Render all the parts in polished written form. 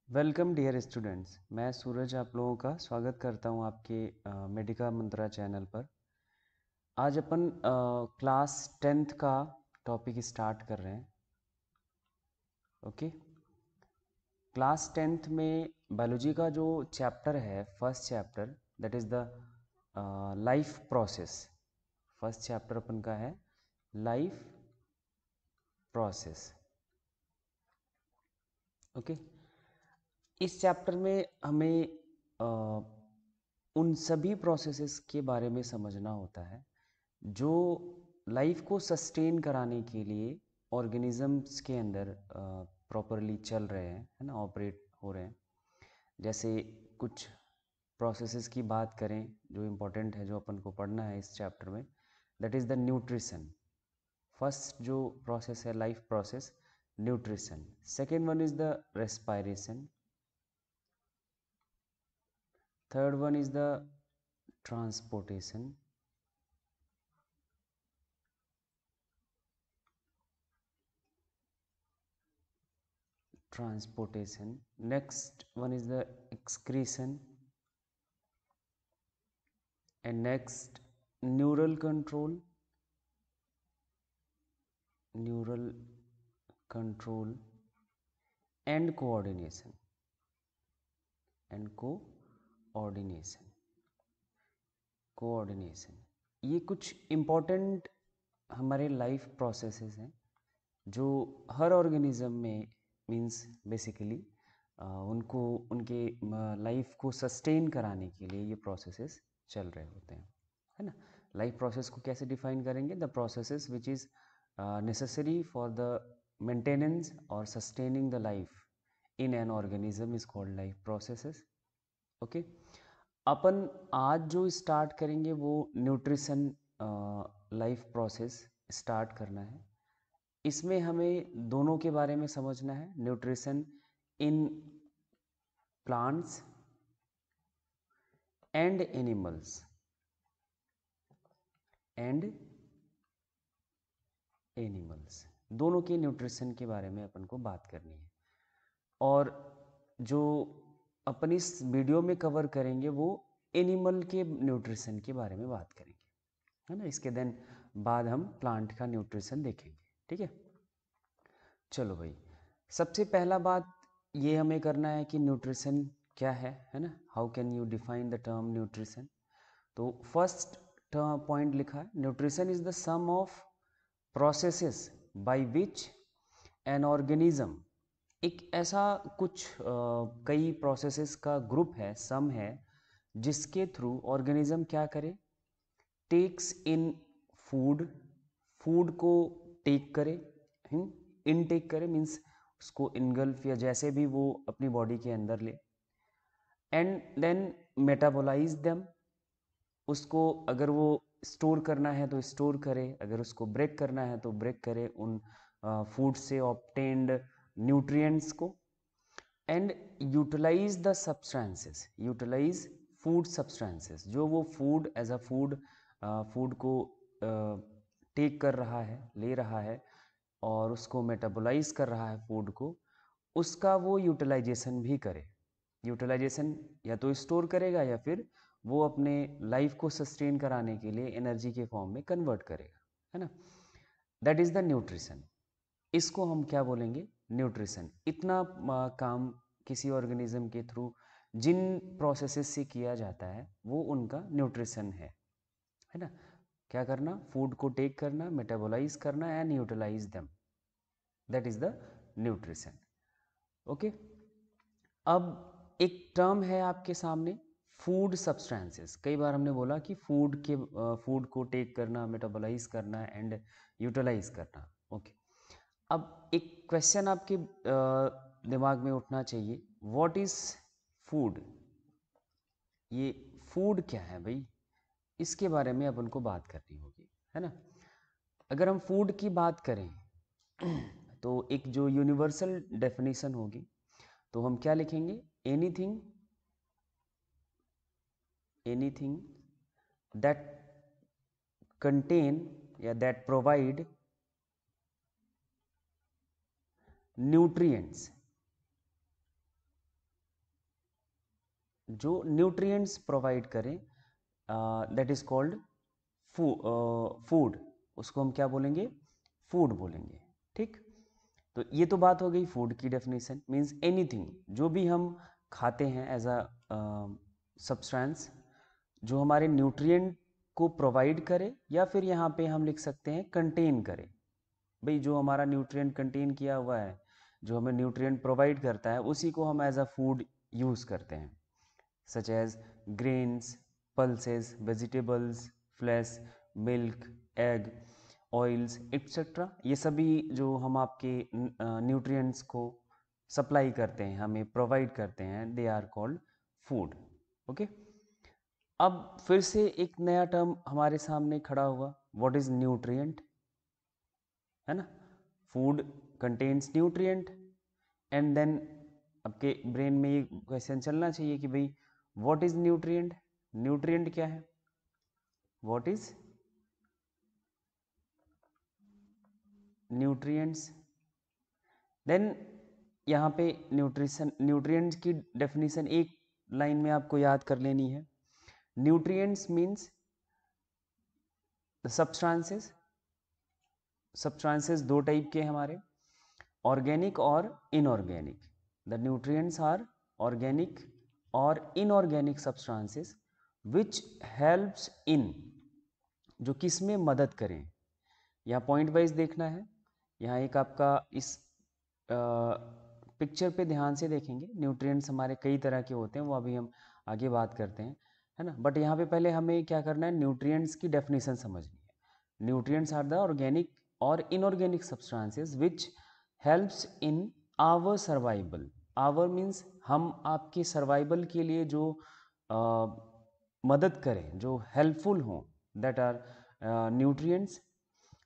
Welcome dear students. मैं सूरज आप लोगों का स्वागत करता हूं आपके मेडिका मंत्रा चैनल पर। आज अपन क्लास 10th का टॉपिक स्टार्ट कर रहे हैं। ओके, क्लास 10th में बायोलॉजी का जो चैप्टर है, first chapter, that is the life process. First chapter अपन का है लाइफ प्रोसेस। ओके, इस चैप्टर में हमें उन सभी प्रोसेसेस के बारे में समझना होता है जो लाइफ को सस्टेन कराने के लिए ऑर्गेनिजम्स के अंदर प्रॉपरली चल रहे हैं, है ना, ऑपरेट हो रहे हैं। जैसे कुछ प्रोसेसेस की बात करें जो इम्पोर्टेंट है, जो अपन को पढ़ना है इस चैप्टर में, that is the nutrition. First जो प्रोसेस है life process, nutrition. Second one is the respiration. Third one is the transportation. Next one is the excretion, and next neural control, and coordination, coordination ये कुछ important हमारे life processes हैं जो हर organism में, means basically उनको उनके life को sustain कराने के लिए ये प्रोसेसेस चल रहे होते हैं, है ना। लाइफ प्रोसेस को कैसे डिफाइन करेंगे? The processes which is necessary for the maintenance और sustaining the life in an organism is called life processes. Okay, अपन आज जो स्टार्ट करेंगे वो न्यूट्रिशन लाइफ प्रोसेस स्टार्ट करना है। इसमें हमें दोनों के बारे में समझना है, nutrition in plants and animals, दोनों के न्यूट्रिशन के बारे में अपन को बात करनी है। और जो अपन इस वीडियो में कवर करेंगे वो एनिमल के न्यूट्रिशन के बारे में बात करेंगे, है ना। इसके देन बाद हम प्लांट का न्यूट्रिशन देखेंगे, ठीक है। चलो भाई, सबसे पहला बात ये हमें करना है कि न्यूट्रिशन क्या है ना। How can you define the term nutrition? तो फर्स्ट पॉइंट लिखा है, nutrition is the sum of processes by which an organism, एक ऐसा कुछ कई प्रोसेसेस का ग्रुप है, सम है, जिसके थ्रू ऑर्गेनिज्म क्या करे, टेक्स इन फूड, फूड को टेक करे, इनटेक करे, मीन्स उसको इनगल्फ या जैसे भी वो अपनी बॉडी के अंदर ले, एंड देन मेटाबोलाइज देम, उसको अगर वो स्टोर करना है तो स्टोर करे, अगर उसको ब्रेक करना है तो ब्रेक करे उन फूड से ऑब्टेन्ड न्यूट्रिएंट्स को, and utilise the substances, utilise food substances, जो वो फूड एज अ फूड को टेक कर रहा है, ले रहा है और उसको मेटाबोलाइज कर रहा है फूड को, उसका वो यूटिलाइजेशन भी करे। यूटिलाइजेशन या तो स्टोर करेगा या फिर वो अपने लाइफ को सस्टेन कराने के लिए एनर्जी के फॉर्म में कन्वर्ट करेगा, है ना। That is the nutrition. इसको हम क्या बोलेंगे? न्यूट्रिशन। इतना काम किसी ऑर्गेनिज्म के थ्रू जिन प्रोसेसेस से किया जाता है वो उनका न्यूट्रिशन है ना। क्या करना? फूड को टेक करना, मेटाबोलाइज करना and utilise them, that is the nutrition. Okay, अब एक टर्म है आपके सामने, फूड सब्सटेंसेस। कई बार हमने बोला कि फूड को टेक करना, मेटाबोलाइज करना एंड यूटिलाइज करना। ओके, अब एक क्वेश्चन आपके दिमाग में उठना चाहिए, व्हाट इज फूड? ये फूड क्या है भाई? इसके बारे में अपन को बात करनी होगी, है ना। अगर हम फूड की बात करें तो एक जो यूनिवर्सल डेफिनेशन होगी तो हम क्या लिखेंगे? एनीथिंग दैट कंटेन या दैट प्रोवाइड न्यूट्रिएंट्स जो न्यूट्रिएंट्स प्रोवाइड करें, दैट इज कॉल्ड फूड, उसको हम क्या बोलेंगे, फूड बोलेंगे। ठीक, तो ये तो बात हो गई फूड की डेफिनेशन, मीन्स एनीथिंग जो भी हम खाते हैं एज अ सब्सटेंस, जो हमारे न्यूट्रिएंट को प्रोवाइड करे, या फिर यहाँ पे हम लिख सकते हैं कंटेन करे। भाई जो हमारा न्यूट्रिएंट कंटेन किया हुआ है, जो हमें न्यूट्रिएंट प्रोवाइड करता है, उसी को हम एज अ फूड यूज़ करते हैं, such as grains, pulses, vegetables, flesh, milk, egg, oils etcetera. ये सभी जो हम आपके न्यूट्रिएंट्स को सप्लाई करते हैं, हमें प्रोवाइड करते हैं, they are called food. Okay, अब फिर से एक नया टर्म हमारे सामने खड़ा हुआ, व्हाट इज न्यूट्रिएंट, है ना। Food contains nutrient, and then आपके ब्रेन में ये क्वेश्चन चलना चाहिए कि भाई व्हाट इज न्यूट्रिएंट, न्यूट्रिएंट क्या है, व्हाट इज न्यूट्रिएंट्स। देन यहाँ पे न्यूट्रिएंट्स की डेफिनेशन एक लाइन में आपको याद कर लेनी है। न्यूट्रिएंट्स मीन्स सब्सटेंसेस, सब्सटेंसेस दो टाइप के हमारे, ऑर्गेनिक और inorganic. The nutrients are organic और inorganic substances which helps in, जो किस में मदद करें। यहाँ पॉइंट वाइज देखना है। यहाँ एक आपका इस पिक्चर पे ध्यान से देखेंगे, न्यूट्रिएंट्स हमारे कई तरह के होते हैं, वो अभी हम आगे बात करते हैं, है ना। बट यहाँ पे पहले हमें क्या करना है, न्यूट्रिएंट्स की डेफिनेशन समझनी है। न्यूट्रिएंट्स आर द ऑर्गेनिक और inorganic substances which helps in our survival. Our means हम आपके सर्वाइवल के लिए जो मदद करें, जो हेल्पफुल हों, दैट आर न्यूट्रिएंट्स।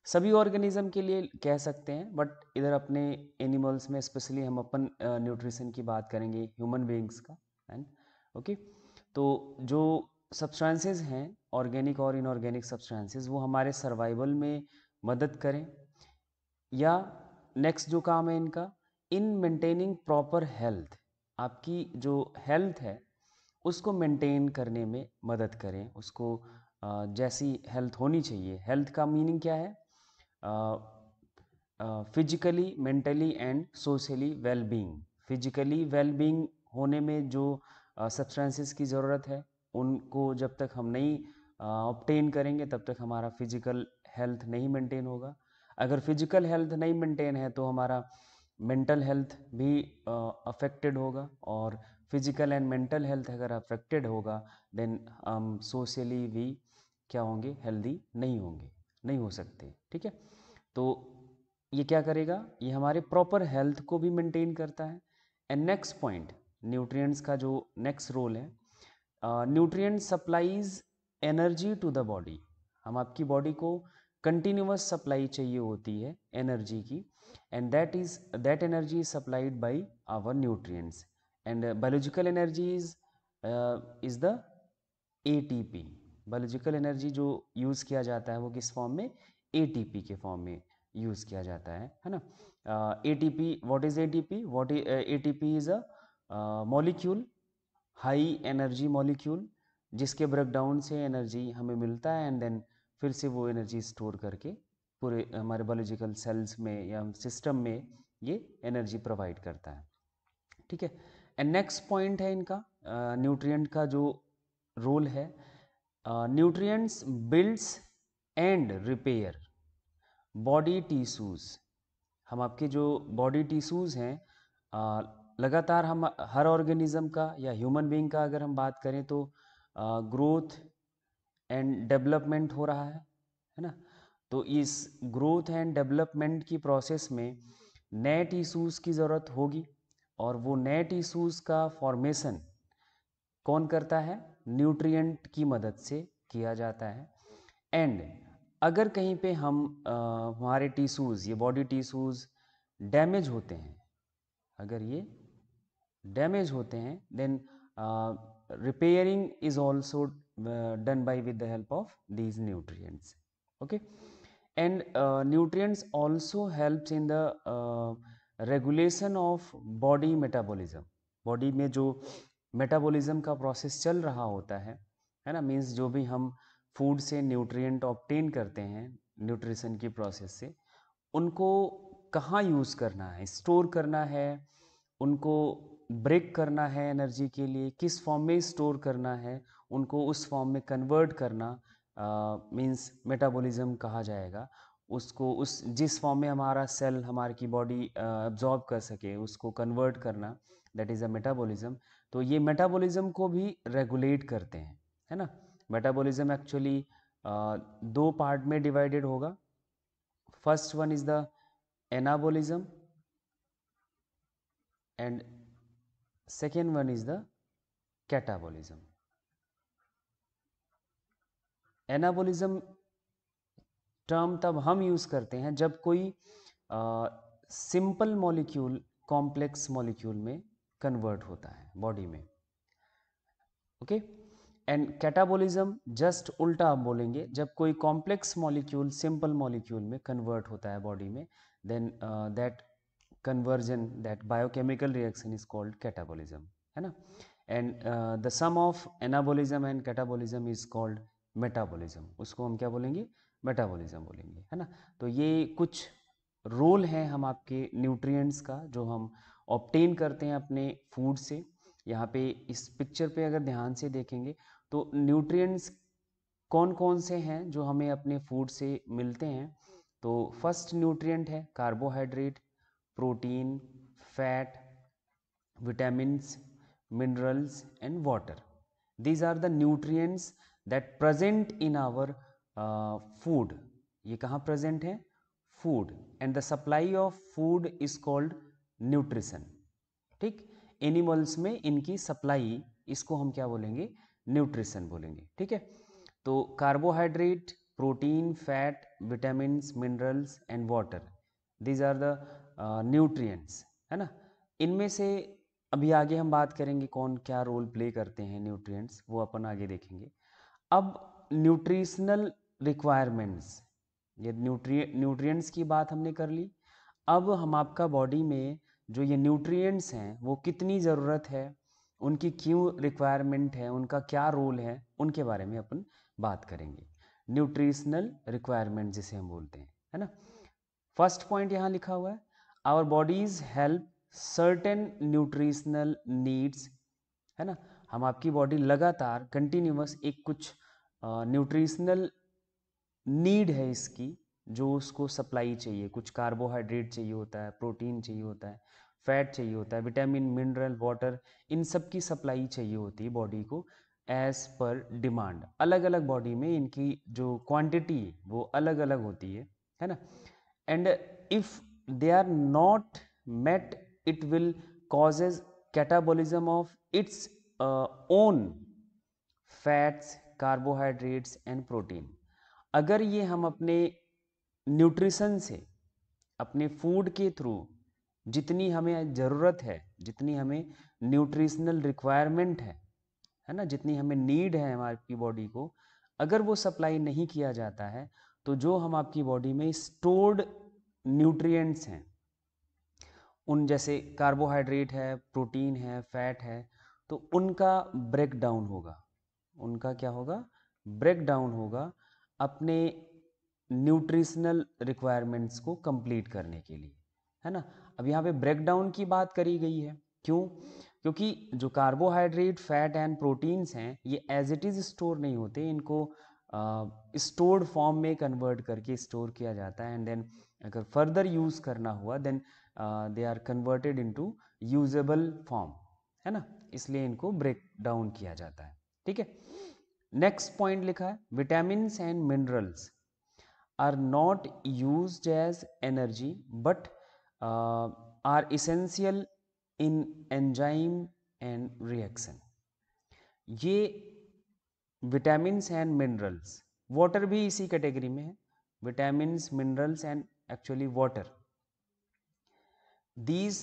सभी ऑर्गेनिज्म के लिए कह सकते हैं, बट इधर अपने एनिमल्स में स्पेशली हम अपन न्यूट्रिशन की बात करेंगे, ह्यूमन बीइंग्स का, एंड ओके। तो जो सब्सटेंसेस हैं ऑर्गेनिक और इनऑर्गेनिक सब्सटेंसेस, वो हमारे सर्वाइवल में मदद करें, या नेक्स्ट जो काम है इनका, इन मेंटेनिंग प्रॉपर हेल्थ, आपकी जो हेल्थ है उसको मेंटेन करने में मदद करें, उसको जैसी हेल्थ होनी चाहिए। हेल्थ का मीनिंग क्या है, physically, mentally and socially wellbeing. Physically wellbeing होने में जो सब्सटेंसेस की ज़रूरत है, उनको जब तक हम नहीं ऑब्टेन करेंगे तब तक हमारा फिजिकल हेल्थ नहीं मेंटेन होगा। अगर फिजिकल हेल्थ नहीं मेंटेन है तो हमारा मेंटल हेल्थ भी अफेक्टेड होगा, और फिजिकल एंड मेंटल हेल्थ अगर अफेक्टेड होगा, देन हम सोशली भी क्या होंगे, हेल्दी नहीं होंगे, नहीं हो सकते। ठीक है, तो ये क्या करेगा, ये हमारे प्रॉपर हेल्थ को भी मेंटेन करता है। एंड नेक्स्ट पॉइंट, न्यूट्रिएंट्स का जो नेक्स्ट रोल है, nutrient supplies energy to the body. हम आपकी बॉडी को कंटिन्यूअस सप्लाई चाहिए होती है एनर्जी की, and that energy is supplied by our nutrients. And biological energy is the ATP. Biological energy जो यूज़ किया जाता है वो किस फॉर्म में, एटीपी के फॉर्म में यूज़ किया जाता है ना। ATP, what is ATP, what is ATP is a molecule, high energy molecule, जिसके ब्रेकडाउन से एनर्जी हमें मिलता है, एंड देन फिर से वो एनर्जी स्टोर करके पूरे हमारे बायोलॉजिकल सेल्स में या सिस्टम में ये एनर्जी प्रोवाइड करता है। ठीक है, एंड नेक्स्ट पॉइंट है इनका, न्यूट्रिएंट का जो रोल है, nutrients builds and repair body tissues. हम आपके जो बॉडी टिश्यूज हैं, लगातार हम हर ऑर्गेनिज्म का या ह्यूमन बीइंग का अगर हम बात करें तो ग्रोथ एंड डेवलपमेंट हो रहा है ना। तो इस ग्रोथ एंड डेवलपमेंट की प्रोसेस में नए टिश्यूज की ज़रूरत होगी, और वो नए टिश्यूज का फॉर्मेशन कौन करता है, न्यूट्रिएंट की मदद से किया जाता है। एंड अगर कहीं पे हम हमारे टिश्यूज़, ये बॉडी टिश्यूज़ डैमेज होते हैं, अगर ये डैमेज होते हैं, then repairing is also done by with the help of these nutrients. Okay, and nutrients also helps in the regulation of body metabolism. Body में जो मेटाबॉलिज्म का प्रोसेस चल रहा होता है ना, मीन्स जो भी हम फूड से न्यूट्रिएंट ऑब्टेन करते हैं न्यूट्रिशन की प्रोसेस से, उनको कहाँ यूज़ करना है, स्टोर करना है, उनको ब्रेक करना है एनर्जी के लिए, किस फॉर्म में स्टोर करना है, उनको उस फॉर्म में कन्वर्ट करना मीन्स मेटाबॉलिज्म कहा जाएगा। उसको उस जिस फॉर्म में हमारा सेल हमारी की बॉडी एब्जॉर्ब कर सके उसको कन्वर्ट करना, दैट इज़ अ मेटाबॉलिज्म। तो ये मेटाबॉलिज्म को भी रेगुलेट करते हैं, है ना। मेटाबॉलिज्म एक्चुअली दो पार्ट में डिवाइडेड होगा। First one is the anabolism and second one is the catabolism. Anabolism term तब हम यूज करते हैं जब कोई सिंपल मॉलिक्यूल कॉम्प्लेक्स मॉलिक्यूल में कन्वर्ट होता है बॉडी में, ओके। एंड कैटाबॉलिज्म जस्ट उल्टा आप बोलेंगे, जब कोई कॉम्प्लेक्स मॉलिक्यूल सिंपल मॉलिक्यूल में कन्वर्ट होता है बॉडी में, then that conversion, that biochemical reaction is called catabolism, है ना। and the sum of anabolism and catabolism is called metabolism, उसको हम क्या बोलेंगे, मेटाबॉलिज्म बोलेंगे, है ना। तो ये कुछ रोल हैं हम आपके न्यूट्रिएंट्स का जो हम ऑब्टेन करते हैं अपने फूड से। यहाँ पे इस पिक्चर पे अगर ध्यान से देखेंगे तो न्यूट्रिएंट्स कौन कौन से हैं जो हमें अपने फूड से मिलते हैं। तो फर्स्ट न्यूट्रिएंट है carbohydrate, protein, fat, vitamins, minerals and water. These are the nutrients that present in our food. ये कहाँ present है, food, and the supply of food is called nutrition, ठीक। एनिमल्स में इनकी सप्लाई, इसको हम क्या बोलेंगे, न्यूट्रिशन बोलेंगे, ठीक है। तो carbohydrate, protein, fat, vitamins, minerals and water, these are the nutrients, है ना। इनमें से अभी आगे हम बात करेंगे कौन क्या रोल प्ले करते हैं न्यूट्रिएंट्स, वो अपन आगे देखेंगे। अब न्यूट्रिशनल रिक्वायरमेंट्स, ये न्यूट्रिएंट्स की बात हमने कर ली। अब हम आपका बॉडी में जो ये न्यूट्रिएंट्स हैं वो कितनी ज़रूरत है, उनकी क्यों रिक्वायरमेंट है, उनका क्या रोल है, उनके बारे में अपन बात करेंगे। न्यूट्रिशनल रिक्वायरमेंट जिसे हम बोलते हैं, है ना। फर्स्ट पॉइंट यहाँ लिखा हुआ है, our bodies help certain nutritional needs, है ना। हम आपकी बॉडी लगातार कंटिन्यूअस एक कुछ न्यूट्रिशनल नीड है इसकी, जो उसको सप्लाई चाहिए, कुछ कार्बोहाइड्रेट चाहिए होता है, प्रोटीन चाहिए होता है, फैट चाहिए होता है, विटामिन, मिनरल, वाटर, इन सब की सप्लाई चाहिए होती है बॉडी को एज पर डिमांड। अलग अलग बॉडी में इनकी जो क्वांटिटी वो अलग अलग होती है ना। And if they are not met, it will causes catabolism of its own fats, carbohydrates and protein। अगर ये हम अपने न्यूट्रिशन से, अपने फूड के थ्रू जितनी हमें ज़रूरत है, जितनी हमें न्यूट्रिशनल रिक्वायरमेंट है ना, जितनी हमें नीड है हमारी बॉडी को, अगर वो सप्लाई नहीं किया जाता है तो जो हम आपकी बॉडी में स्टोर्ड न्यूट्रिएंट्स हैं, उन जैसे कार्बोहाइड्रेट है, प्रोटीन है, फैट है, तो उनका ब्रेक डाउन होगा, उनका क्या होगा, ब्रेक डाउन होगा अपने न्यूट्रिशनल रिक्वायरमेंट्स को कंप्लीट करने के लिए, है ना। अब यहाँ पे ब्रेक डाउन की बात करी गई है, क्यों, क्योंकि जो कार्बोहाइड्रेट, फैट एंड प्रोटीन्स हैं ये एज इट इज़ स्टोर नहीं होते, इनको स्टोर्ड फॉर्म में कन्वर्ट करके स्टोर किया जाता है, एंड देन अगर फर्दर यूज़ करना हुआ then they are converted into usable form, है ना, इसलिए इनको ब्रेक डाउन किया जाता है, ठीक है। नेक्स्ट पॉइंट लिखा है, vitamins and minerals are not used as energy but are essential in enzyme and reaction. ये विटामिन्स एंड मिनरल्स, वाटर भी इसी कैटेगरी में है, vitamins, minerals and actually water, these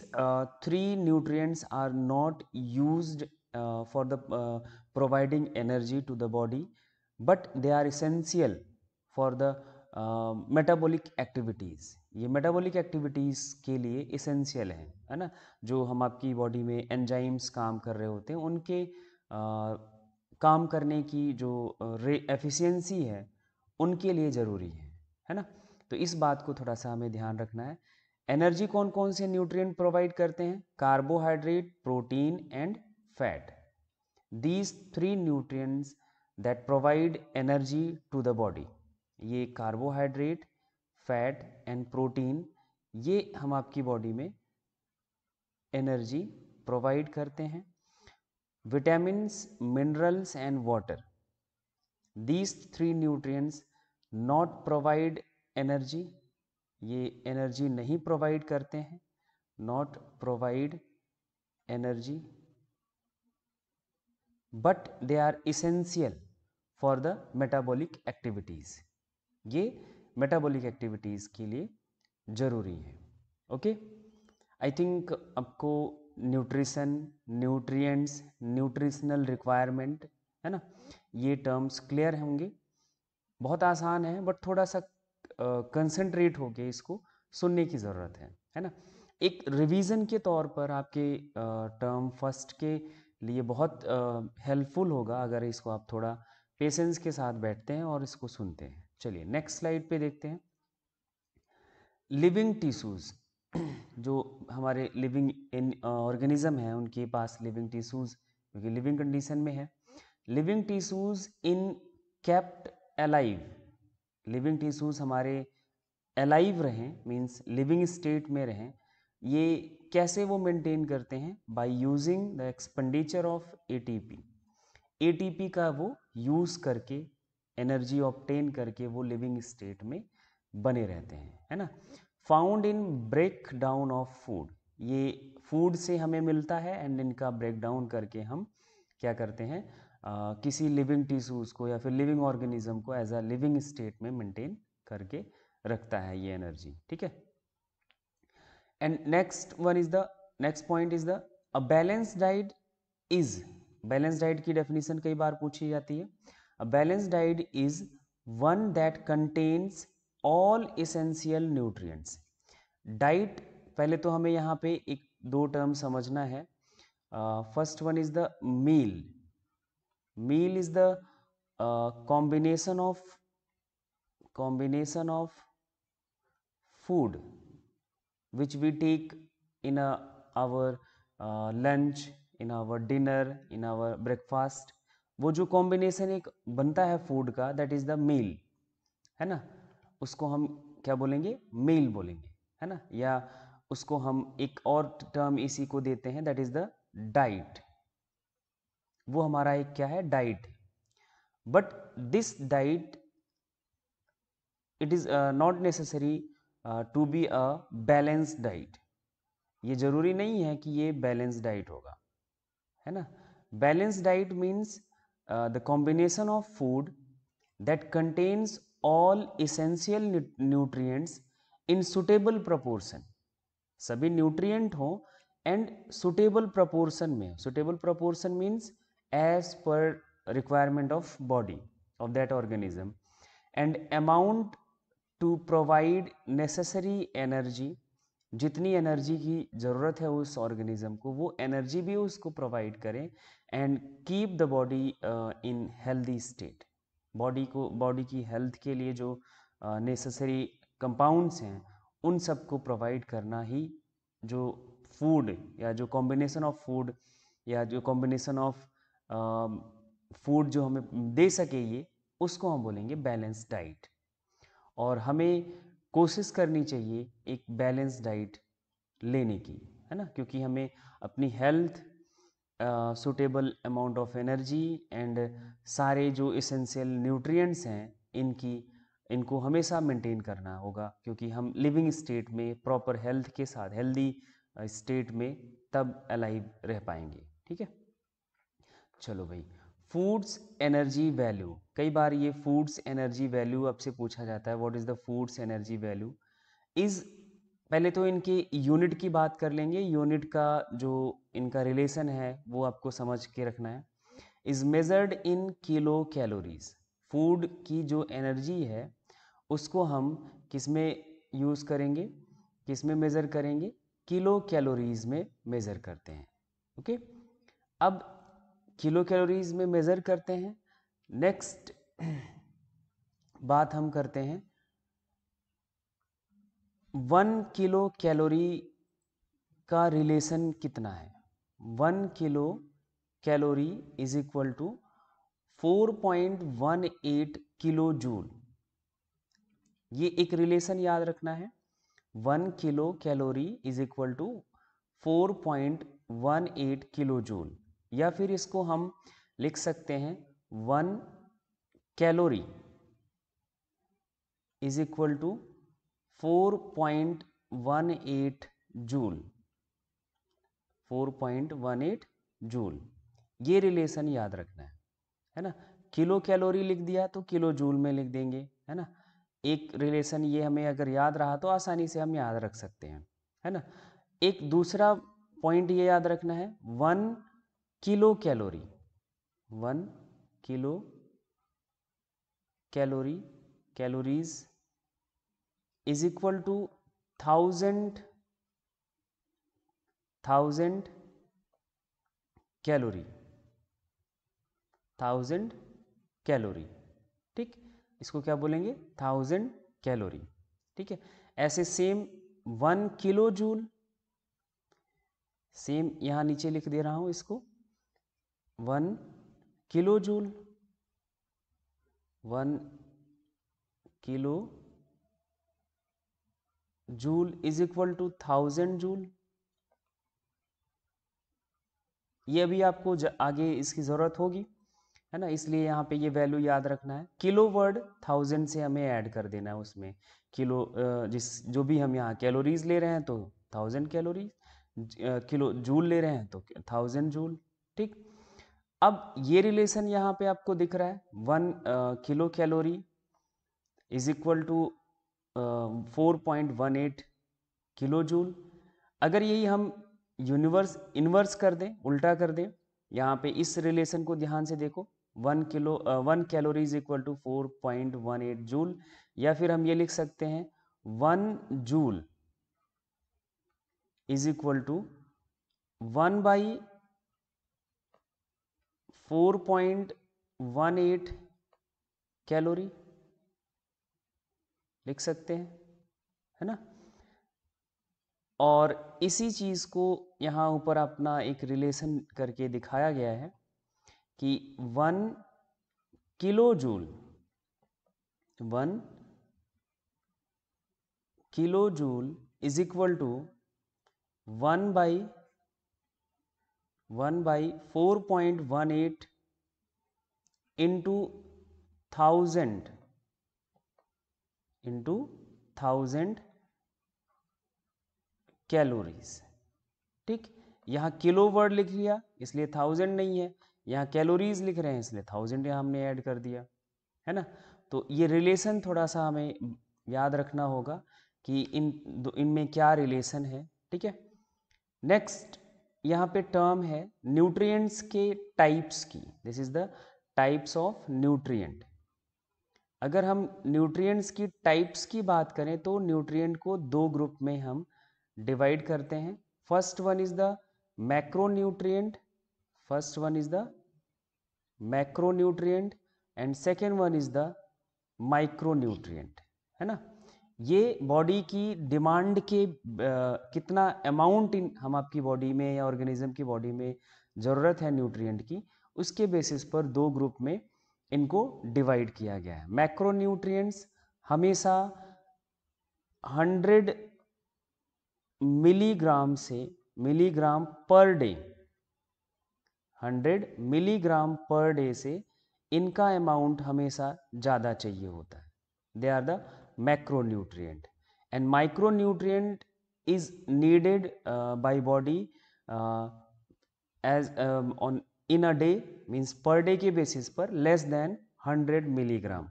three nutrients are not used for the providing energy to the body, but they are essential for the metabolic activities। ये metabolic activities के लिए essential है ना। जो हम आपकी बॉडी में एंजाइम्स काम कर रहे होते हैं उनके काम करने की जो एफिशिएंसी है उनके लिए ज़रूरी है ना। तो इस बात को थोड़ा सा हमें ध्यान रखना है। एनर्जी कौन कौन से न्यूट्रिएंट प्रोवाइड करते हैं? Carbohydrate, protein and fat. These three nutrients that provide energy to the body, ये कार्बोहाइड्रेट, फैट एंड प्रोटीन, ये हम आपकी बॉडी में एनर्जी प्रोवाइड करते हैं। Vitamins, minerals and water, these three nutrients not provide energy, ये एनर्जी नहीं provide करते हैं, not provide energy, but they are essential for the metabolic activities, ये metabolic activities के लिए ज़रूरी है। ओके, आई थिंक आपको न्यूट्रिशन, न्यूट्रिएंट्स, न्यूट्रिशनल रिक्वायरमेंट, है ना, ये टर्म्स क्लियर होंगे। बहुत आसान है बट थोड़ा सा कंसंट्रेट होके इसको सुनने की ज़रूरत है ना। एक रिवीजन के तौर पर आपके टर्म फर्स्ट के लिए बहुत हेल्पफुल होगा अगर इसको आप थोड़ा पेशेंस के साथ बैठते हैं और इसको सुनते हैं। चलिए नेक्स्ट स्लाइड पे देखते हैं। लिविंग टिश्यूज़, जो हमारे लिविंग ऑर्गेनिज्म हैं उनके पास लिविंग टिश्यूज़ क्योंकि लिविंग कंडीशन में है। लिविंग टिश्यूज़ इन केप्ट अलाइव, लिविंग टिश्यूज़ हमारे अलाइव रहें मीन्स लिविंग स्टेट में रहें, ये कैसे वो मेंटेन करते हैं? By using the expenditure of ATP, ATP का वो यूज़ करके एनर्जी ऑब्टेन करके वो लिविंग स्टेट में बने रहते हैं, है ना। Found in break down of food, ये फूड से हमें मिलता है एंड इनका ब्रेक डाउन करके हम क्या करते हैं, किसी लिविंग टिश्यूज़ को या फिर लिविंग ऑर्गेनिज्म को एज अ लिविंग स्टेट में मेंटेन करके रखता है ये एनर्जी, ठीक है। And next point is the a balanced diet is, balance diet की डेफिनेशन कई बार पूछी जाती है। A balance diet is one that contains all essential nutrients. Diet, पहले तो हमें यहाँ पे एक दो टर्म समझना है। First one is the meal. Meal is the combination of food which we take in our lunch, in our dinner, in our breakfast, वो जो कॉम्बिनेशन एक बनता है फूड का, दैट इज द मील, है ना। उसको हम क्या बोलेंगे? मील बोलेंगे, है ना। या उसको हम एक और टर्म इसी को देते हैं, दैट इज द डाइट। वो हमारा एक क्या है? Diet. But this diet it is not necessary to be a balanced diet. ये जरूरी नहीं है कि ये बैलेंस डाइट होगा, है ना। Balance diet means the combination of food that contains all essential nutrients in suitable proportion, सभी न्यूट्रिएंट हो एंड सुटेबल प्रोपोर्शन में। Suitable proportion means as per requirement of body of that organism and amount to provide necessary energy, जितनी energy की ज़रूरत है उस organism को वो एनर्जी भी उसको प्रोवाइड करें and keep the body in healthy state. Body की हेल्थ के लिए जो नेसेसरी कंपाउंड्स हैं उन सबको प्रोवाइड करना ही जो फूड या जो कॉम्बिनेशन ऑफ फूड या जो कॉम्बिनेशन ऑफ फूड जो हमें दे सके ये, उसको हम बोलेंगे बैलेंस डाइट। और हमें कोशिश करनी चाहिए एक बैलेंस डाइट लेने की, है ना, क्योंकि हमें अपनी health, suitable amount of energy and सारे जो इसेंशियल न्यूट्रिएंट्स हैं इनको हमेशा मेंटेन करना होगा, क्योंकि हम लिविंग स्टेट में प्रॉपर हेल्थ के साथ हेल्दी स्टेट में तब अलाइव रह पाएंगे, ठीक है। चलो भाई, फूड्स एनर्जी वैल्यू, कई बार ये फूड्स एनर्जी वैल्यू आपसे पूछा जाता है। What is the foods energy value is, पहले तो इनके यूनिट की बात कर लेंगे। यूनिट का जो इनका रिलेशन है वो आपको समझ के रखना है। Is measured in kilo calories, food की जो एनर्जी है उसको हम किस में यूज़ करेंगे, किस में मेज़र करेंगे, किलो कैलोरीज में मेज़र करते हैं। ओके, अब किलो कैलोरीज में मेज़र करते हैं। नेक्स्ट बात हम करते हैं 1 किलो कैलोरी का रिलेशन कितना है। 1 kilo calorie is equal to 4.18 kilo joule. ये एक रिलेशन याद रखना है। 1 kilo calorie is equal to 4.18 kilo joule, या फिर इसको हम लिख सकते हैं 1 calorie is equal to 4.18 joule. 4.18 joule, ये रिलेशन याद रखना है ना। किलो कैलोरी लिख दिया तो किलो जूल में लिख देंगे, है ना। एक रिलेशन ये हमें अगर याद रहा तो आसानी से हम याद रख सकते हैं, है ना। एक दूसरा पॉइंट ये याद रखना है 1 kilo calorie, 1 kilo calorie calories is equal to 1000 calorie, 1000 calorie. ठीक, इसको क्या बोलेंगे, 1000 कैलोरी। ठीक है, ऐसे सेम 1 किलो जूल, सेम यहां नीचे लिख दे रहा हूं इसको 1 kilo joule, 1 kilo joule is equal to 1000 joule. ये अभी आपको आगे इसकी ज़रूरत होगी, है ना, इसलिए यहाँ पे ये वैल्यू याद रखना है। किलो वर्ड 1000 से हमें ऐड कर देना है उसमें। किलो जो भी हम यहाँ कैलोरीज ले रहे हैं तो 1000 कैलोरीज, किलो जूल ले रहे हैं तो 1000 जूल। ठीक, अब ये रिलेशन यहाँ पे आपको दिख रहा है 1 kilo calorie is equal to 4.18 kilo joule. अगर यही हम इन्वर्स कर दें, उल्टा कर दें, यहाँ पे इस रिलेशन को ध्यान से देखो, 1 calorie is equal to 4.18 joule, या फिर हम ये लिख सकते हैं 1 joule is equal to 1 by 4.18 calorie लिख सकते हैं, है ना। और इसी चीज़ को यहाँ ऊपर अपना एक रिलेशन करके दिखाया गया है कि 1 kilo joule, 1 kilo joule is equal to 1 by 4.18 into 1000 calories. ठीक, यहाँ किलो वर्ड लिख लिया इसलिए 1000 नहीं है, यहाँ कैलोरीज लिख रहे हैं इसलिए 1000 यहाँ हमने ऐड कर दिया, है ना। तो ये रिलेशन थोड़ा सा हमें याद रखना होगा कि इनमें क्या रिलेशन है। ठीक है, नेक्स्ट यहाँ पे टर्म है न्यूट्रिएंट्स के टाइप्स की। This is the types of nutrient. अगर हम न्यूट्रिएंट्स की टाइप्स की बात करें तो न्यूट्रिएंट को 2 ग्रुप में हम डिवाइड करते हैं। First one is the macronutrient, first one is the macronutrient and second one is the micronutrient, है ना। ये बॉडी की डिमांड के कितना अमाउंट हम आपकी बॉडी में या ऑर्गेनिज्म की बॉडी में ज़रूरत है न्यूट्रिएंट की, उसके बेसिस पर 2 ग्रुप में इनको डिवाइड किया गया है। मैक्रोन्यूट्रिएंट्स हमेशा 100 मिलीग्राम से milligram per day, 100 milligram per day से इनका अमाउंट हमेशा ज़्यादा चाहिए होता है। They are the macronutrient and micronutrient is needed by body as on in a day, means per day के बेसिस पर less than 100 milligram,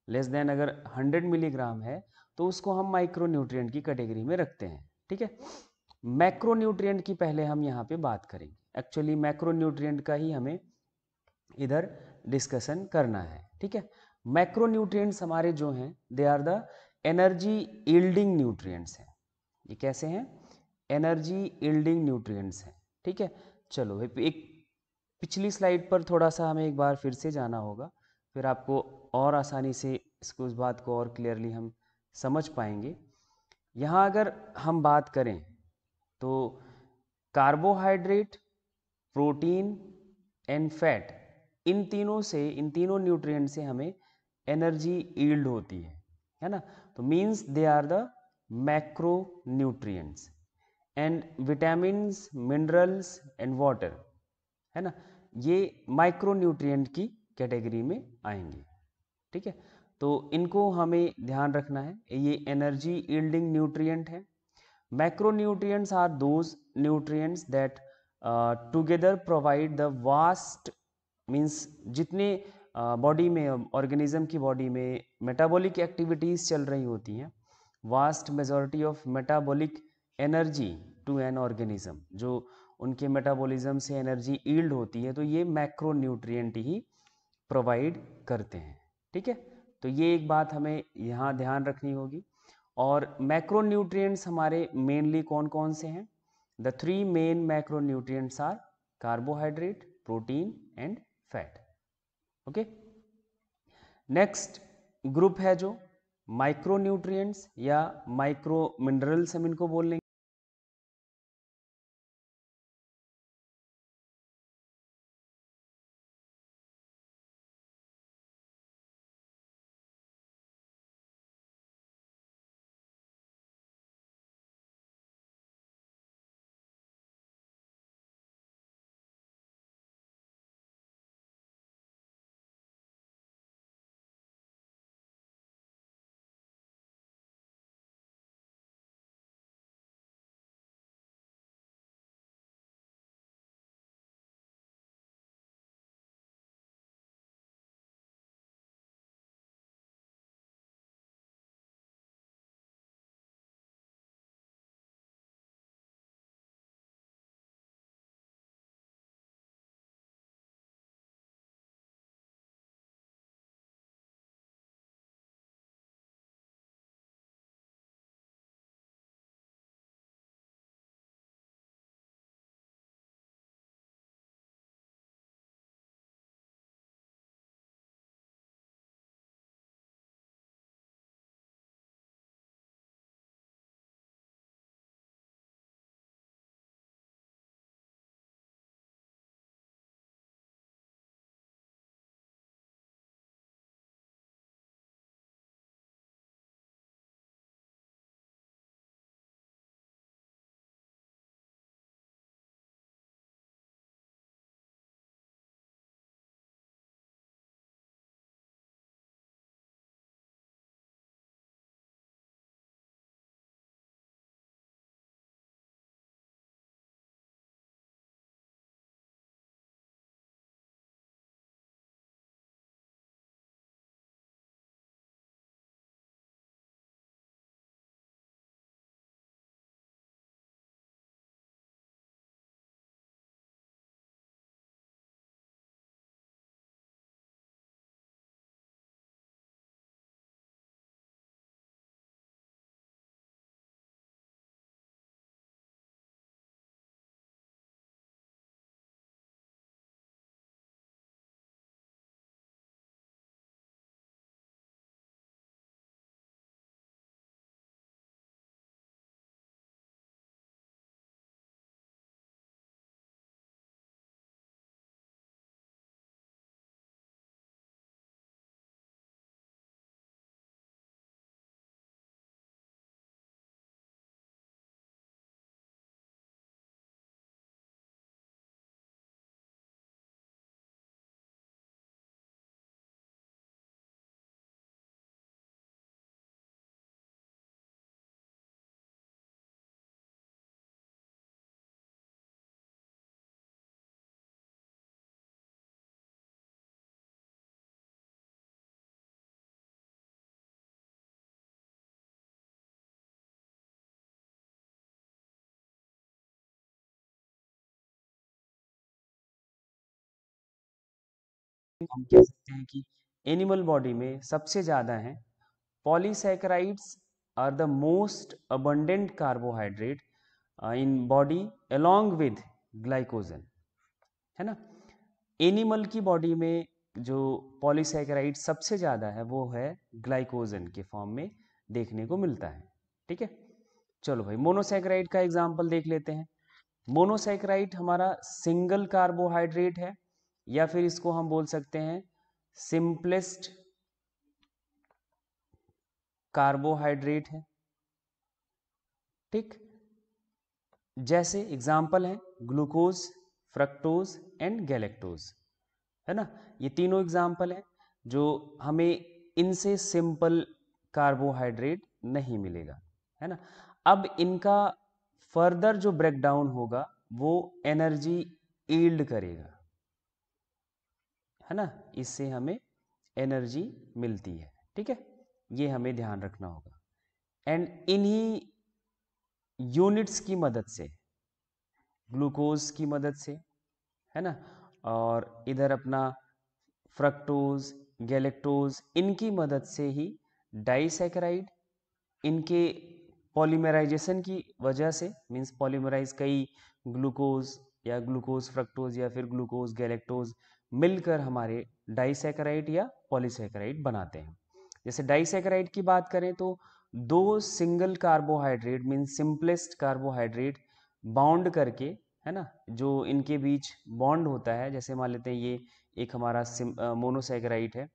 less than अगर 100 मिलीग्राम है तो उसको हम माइक्रोन्यूट्रिएंट की कैटेगरी में रखते हैं। ठीक है, मैक्रोन्यूट्रिएंट की पहले हम यहाँ पे बात करेंगे। एक्चुअली मैक्रोन्यूट्रिएंट का ही हमें इधर डिस्कशन करना है। ठीक है, मैक्रोन्यूट्रिएंट्स हमारे जो हैं they are the energy yielding nutrients हैं। ये कैसे हैं? एनर्जी यील्डिंग न्यूट्रिएंट्स हैं। ठीक है, चलो एक पिछली स्लाइड पर थोड़ा सा हमें एक बार फिर से जाना होगा, फिर आपको और आसानी से इसको उस बात को और क्लियरली हम समझ पाएंगे। यहाँ अगर हम बात करें तो कार्बोहाइड्रेट, प्रोटीन एंड फैट, इन तीनों न्यूट्रिएंट से हमें एनर्जी यील्ड होती है ना। तो means they are the macronutrients. And vitamins, minerals and water, है ना, ये माइक्रो न्यूट्रिएंट की कैटेगरी में आएंगे। ठीक है, तो इनको हमें ध्यान रखना है, ये एनर्जी यील्डिंग न्यूट्रिएंट है। Macronutrients are those nutrients that together provide the vast, means जितने बॉडी में, ऑर्गेनिज्म की बॉडी में मेटाबॉलिक एक्टिविटीज़ चल रही होती हैं, vast majority of metabolic energy to an organism, जो उनके मेटाबॉलिज्म से एनर्जी यील्ड होती है, तो ये मैक्रो न्यूट्रिएंट ही प्रोवाइड करते हैं। ठीक है, तो ये एक बात हमें यहाँ ध्यान रखनी होगी। और मैक्रोन्यूट्रिएंट्स हमारे मेनली कौन कौन से हैं? The three main macronutrients are carbohydrate, protein and fat. Okay, next group है जो माइक्रोन्यूट्रिएंट्स या माइक्रो मिनरल्स हम इनको बोल लेंगे। हम कह सकते हैं कि एनिमल बॉडी में सबसे ज़्यादा हैं Polysaccharides are the most abundant carbohydrate in body along with glycogen, है ना। एनिमल की बॉडी में जो पॉलीसैकेराइड सबसे ज़्यादा है वो है ग्लाइकोजन के फॉर्म में देखने को मिलता है, ठीक है। चलो भाई, मोनोसैकेराइड का एग्जांपल देख लेते हैं। मोनोसैकेराइड हमारा सिंगल कार्बोहाइड्रेट है, या फिर इसको हम बोल सकते हैं सिंपलेस्ट कार्बोहाइड्रेट है, ठीक। जैसे एग्जाम्पल है ग्लूकोज, फ्रक्टोज एंड गैलेक्टोज, है ना। ये तीनों एग्जाम्पल है जो हमें इनसे सिंपल कार्बोहाइड्रेट नहीं मिलेगा, है ना। अब इनका फर्दर जो ब्रेकडाउन होगा वो एनर्जी ईल्ड करेगा, है ना। इससे हमें एनर्जी मिलती है, ठीक है। ये हमें ध्यान रखना होगा। एंड इन्हीं यूनिट्स की मदद से, ग्लूकोज की मदद से, है ना, और इधर अपना फ्रक्टोज, गैलेक्टोज, इनकी मदद से ही डाइसैकेराइड इनके पॉलीमराइजेशन की वजह से, मींस पॉलीमराइज कई ग्लूकोज या ग्लूकोज फ्रक्टोज या फिर ग्लूकोज गैलेक्टोज मिलकर हमारे डाइसैकेराइड या पॉलीसैकेराइड बनाते हैं। जैसे डाइसैकेराइड की बात करें तो दो single carbohydrate means simplest carbohydrate bound करके, है ना, जो इनके बीच बॉन्ड होता है, जैसे मान लेते हैं ये एक हमारा मोनोसैकेराइड है,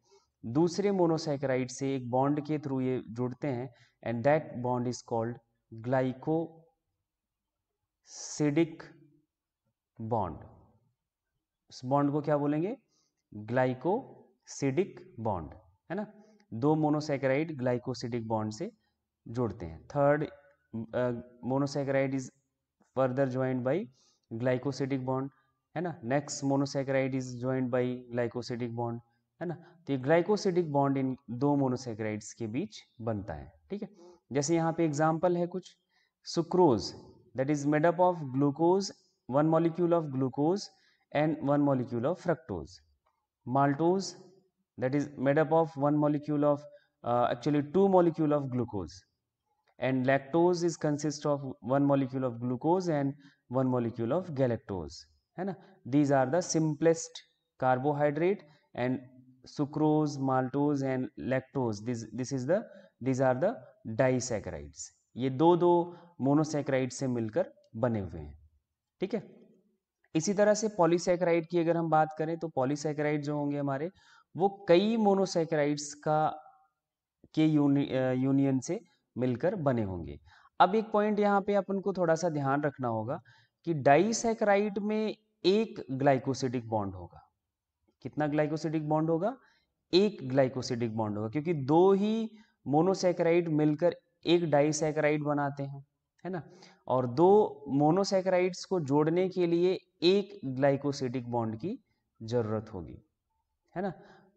दूसरे मोनोसैकेराइड से एक बॉन्ड के थ्रू ये जुड़ते हैं, and that bond is called glycosidic bond. इस बॉन्ड को क्या बोलेंगे? ग्लाइकोसिडिक बॉन्ड, है ना। दो मोनोसैकेराइड ग्लाइकोसिडिक बॉन्ड से जुड़ते हैं। Third monosaccharide is further joined bye glycosidic bond, है ना। Next monosaccharide is joined bye glycosidic bond, है ना। तो ये ग्लाइकोसिडिक बॉन्ड इन दो मोनोसैकेराइड्स के बीच बनता है, ठीक है। जैसे यहाँ पे एग्जांपल है कुछ, sucrose that is made up of glucose, one molecule of glucose and one molecule of fructose. Maltose that is made up of one molecule of actually two molecule of glucose, and lactose is consist of one molecule of glucose and one molecule of galactose, है ना। These are the simplest carbohydrate, and sucrose, maltose and lactose, these are the disaccharides। ये दो दो monosaccharide से मिलकर बने हुए हैं, ठीक है। इसी तरह से पॉलीसैकेराइड की अगर हम बात करें तो पॉलीसैकेराइड जो होंगे हमारे, वो कई मोनोसैकेराइड्स का के यूनियन से मिलकर बने होंगे। अब एक पॉइंट यहाँ पे अपन को थोड़ा सा ध्यान रखना होगा कि डाइसैकेराइड में एक ग्लाइकोसिडिक बॉन्ड होगा। कितना ग्लाइकोसिडिक बॉन्ड होगा? एक ग्लाइकोसिडिक बॉन्ड होगा, क्योंकि दो ही मोनोसैकेराइड मिलकर एक डाइसैकेराइड बनाते हैं, है ना। और दो मोनोसैकेराइड्स को जोड़ने के लिए एक ग्लाइकोसिडिक बॉन्ड की जरूरत होगी, है ना।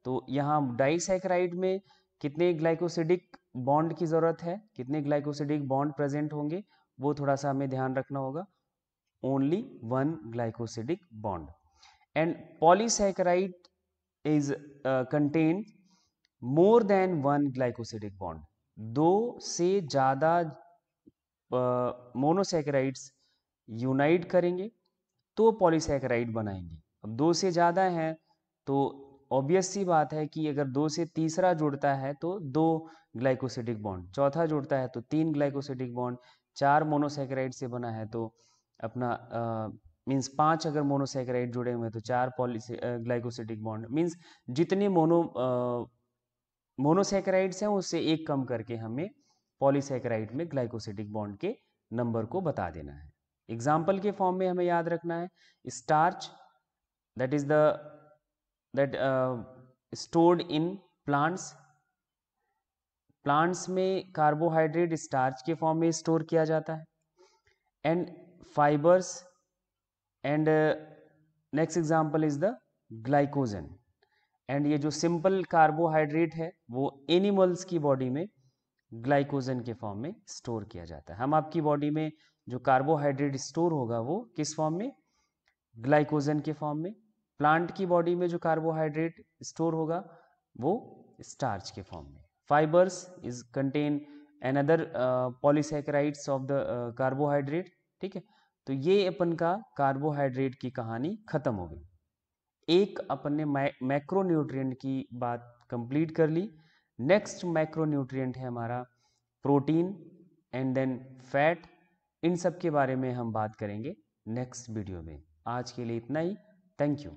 तो यहाँ डाइसैकेराइड में कितने ग्लाइकोसिडिक बॉन्ड की जरूरत है, कितने ग्लाइकोसिडिक बॉन्ड प्रेजेंट होंगे, वो थोड़ा सा हमें ध्यान रखना होगा। Only one glycosidic bond. And polysaccharide is contain more than one glycosidic bond। दो से ज़्यादा मोनोसैकेराइड्स यूनाइट करेंगे तो पॉलीसैकेराइड बनाएंगे। अब दो से ज़्यादा हैं तो ऑब्वियस सी बात है कि अगर दो से तीसरा जुड़ता है तो दो ग्लाइकोसिडिक बॉन्ड, चौथा जुड़ता है तो तीन ग्लाइकोसिडिक बॉन्ड, चार मोनोसैकेराइड से बना है तो अपना मीन्स पांच अगर मोनोसैकेराइड जुड़े हुए हैं तो चार ग्लाइकोसिडिक बॉन्ड, मीन्स जितने मोनोसैकेराइड्स हैं उससे एक कम करके हमें पॉलीसैकेराइड में ग्लाइकोसिडिक बॉन्ड के नंबर को बता देना है। एग्जाम्पल के फॉर्म में हमें याद रखना है starch that is that stored in plants. Plants में कार्बोहाइड्रेट स्टार्च के फॉर्म में स्टोर किया जाता है। And fibres and next example is the glycogen. And ये जो सिंपल कार्बोहाइड्रेट है वो एनिमल्स की बॉडी में ग्लाइकोजन के फॉर्म में स्टोर किया जाता है। हम आपकी बॉडी में जो कार्बोहाइड्रेट स्टोर होगा वो किस फॉर्म में? ग्लाइकोजन के फॉर्म में। प्लांट की बॉडी में जो कार्बोहाइड्रेट स्टोर होगा वो स्टार्च के फॉर्म में। Fibres is contain another polysaccharides of the carbohydrate. ठीक है, तो ये अपन का कार्बोहाइड्रेट की कहानी खत्म हो गई। एक अपन ने मैक्रोन्यूट्रिएंट की बात कंप्लीट कर ली। नेक्स्ट मैक्रोन्यूट्रिएंट है हमारा प्रोटीन एंड देन फैट। इन सब के बारे में हम बात करेंगे नेक्स्ट वीडियो में। आज के लिए इतना ही। Thank you.